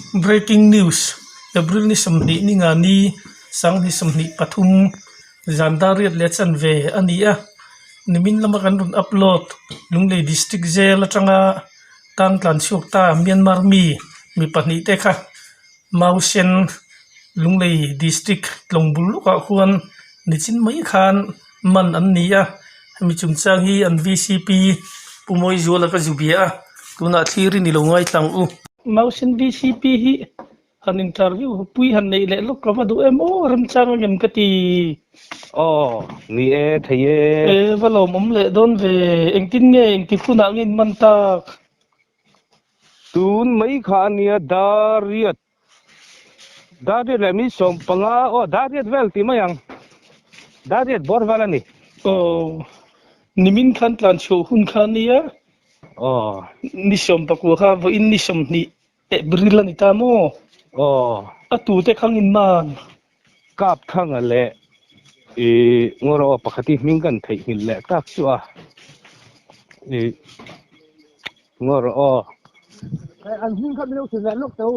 Breaking news. April ni samni ni nga ni sang ni samni pathum zandariat lechan ve ania nimin lama kan run upload lunglei district jail atanga tang tlan siok ta Myanmar mi pahnih te kha Mausen lunglei district Tlongbul ka khuan nichin mai khan man an nia mi chungchang hi an VCP pumoi zola ka zubia tuna thiri ni longai tlang u Mausen VCP hi han interview pui han nei le lok ka du em o ram chang ngem ka ti ni e theye e valo mom le don ve engtin nge engti khuna ngin man ta tun mai kha nia dariat le mi som panga dariat vel ti mayang dariat bor valani o nimin khan tlan chu hun khan nia ni som pa ko kha vo in ni som ni e brila ni ta mo atu te khang in man kap thang ale ngoro pakhati mingkan thei hil le tak chuwa ngoro an hing kha mino sin lok tau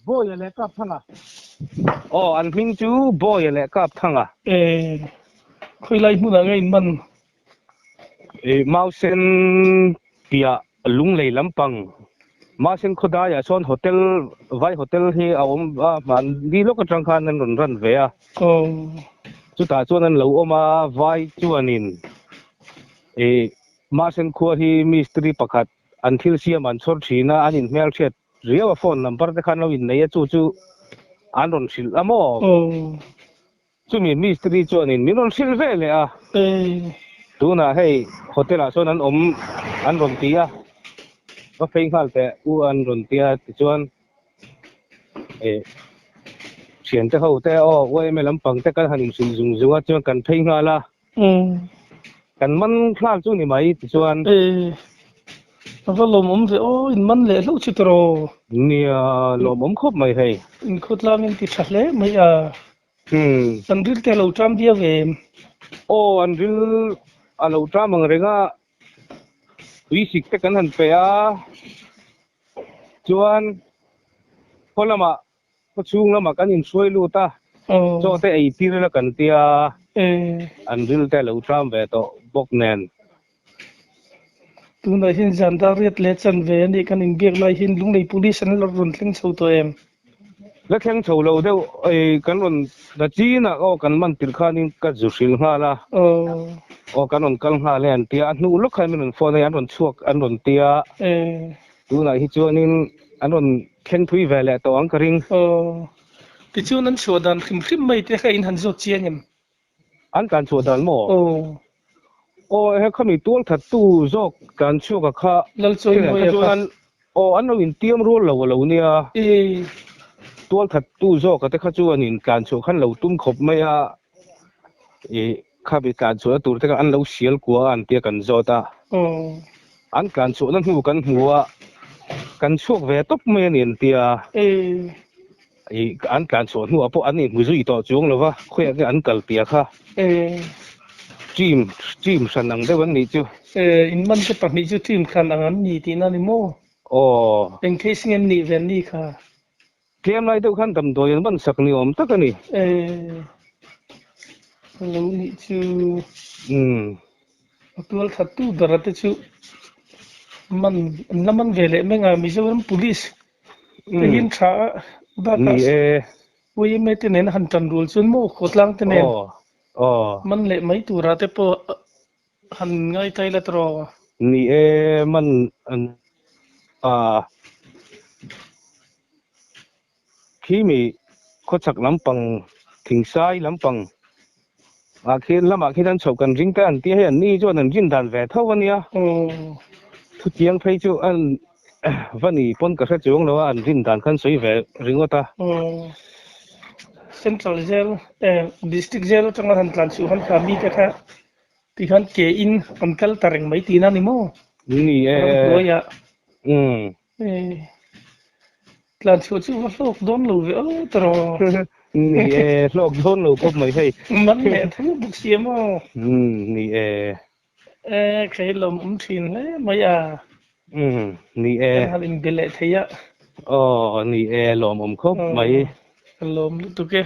boy le kap thanga an hing chu boy le kap thanga khoi lai mu na ngai man Mausen pia lunglei lampang Mausen khoda ya son hotel hi awom man di lok atang khan an ron ran ve a chu ta chuan an lo oma vai chuanin Mausen kho hi mystery pakhat an thil siam an chor thina an in hmel thiat riawa phone number te khan lo in nei chu an ron sil amo chu mi mystery chuanin min ron sil ve le a tuna hei hotel a chuan an ron tia va fein khal te u an ron tia ti chuan thian te ho te oi me lampang te kan hanin sil zung zunga chuan kan phei ngala kan man khlal chu ni mai ti chuan va lom om ve in man le lo chi tro nia lom om khop mai hei in khot la min ti thle mai a an ril te lo tram dia ve an ril a lo tram ang renga wi sik te kan han pe a chuan kolama ko chung lama kan in suai lu ta cho te ei tir la kan tia an ril te lo tram ve to bok nen tuna hin zandariat le chan ve ani kan in biak lai hin lunglei police an lo run thleng chho to em la theng chho lo deuh kan ron da china kan man tir khanin ka zu sil hnala kan ron kal hna le an tia nu lok khan min phone an ron chuak an ron tia tuna hi chuanin an ron khen thui ve le to ang karing ti chu nan chodan khim mai te kha in han zo chiangem an kan chodan mo he khami tol that tu zok kan chuka kha lal choi mo ya chuan an lo in tiam rol lo nia tol that tu zok ka te kha chuan in kan chu khan lo tum khop mai a kha bi kan chu tur te ka an lo sial kwa an tia kan zota an kan chu nan hu kan huwa kan chuak ve top mai nin tia an kan chu hu apo an ni mu zui to chung lova khoi an kal pia kha team sanang de wan ni chu in man ke pa ni chu team khan an ni ti na ni mo en case ngem ni ven ni kha kem lai deuh khan dam doi an ban sak ni om tak ani lo ni chu tual thatu darate chu man naman vele menga mizoram police hin tha ba ni wi me te nen han tan rul chun mo khotlang te nen man le mai tura te po han ngai tai la tro ni man khi có chắc lampang thingsai lampang khi lama khi dan chau kan ring ta an ti he an ni cho an rin dan ve tho ania thu chiang phei chu an vani pon ka sa chuang lo an rin dan khan soi ve ringota central jail district jail tanga han tlan chu han kha mi ka kha ti han ke in ankal tareng mai ti na ni mo ni ya tlan chu chu lok don lo ve tro ni lok don lo kop mai hei man le thu buk siamo ni khai lom thin le mai a ni halin bele theya ni lom khop mai lom tu ke